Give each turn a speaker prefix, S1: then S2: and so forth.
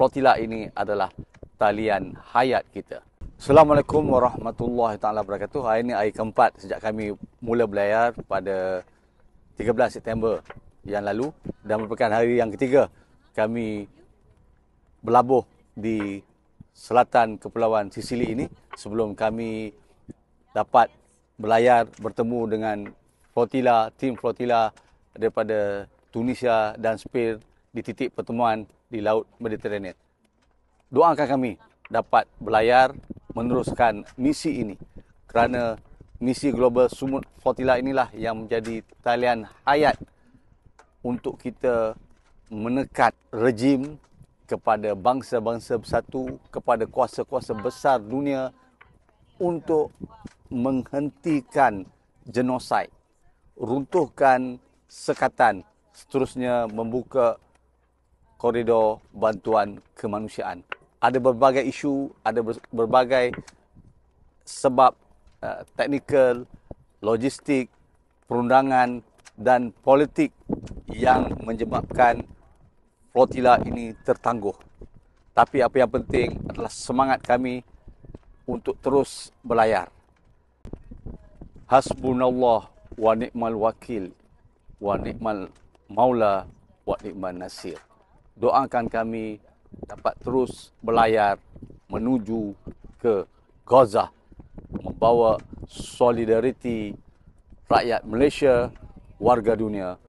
S1: flotilla ini adalah talian hayat kita. Assalamualaikum warahmatullahi taala wabarakatuh. Hari ini hari keempat sejak kami mula berlayar pada 13 September yang lalu dan merupakan hari yang ketiga kami berlabuh di selatan Kepulauan Sicily ini sebelum kami dapat berlayar bertemu dengan tim flotilla daripada Tunisia dan Spain di titik pertemuan di Laut Mediterranean. Doakan kami dapat berlayar meneruskan misi ini kerana misi Global Sumut Flotilla inilah yang menjadi talian hayat untuk kita menekan rejim kepada bangsa-bangsa bersatu, kepada kuasa-kuasa besar dunia untuk menghentikan genosid, runtuhkan sekatan, seterusnya membuka koridor bantuan kemanusiaan. Ada berbagai isu, ada berbagai sebab teknikal, logistik, perundangan dan politik yang menyebabkan flotilla ini tertangguh. Tapi apa yang penting adalah semangat kami untuk terus berlayar. Hasbunallah wa ni'mal wakil wa ni'mal maula wa ni'man nasir. Doakan kami dapat terus berlayar menuju ke Gaza, membawa solidariti rakyat Malaysia, warga dunia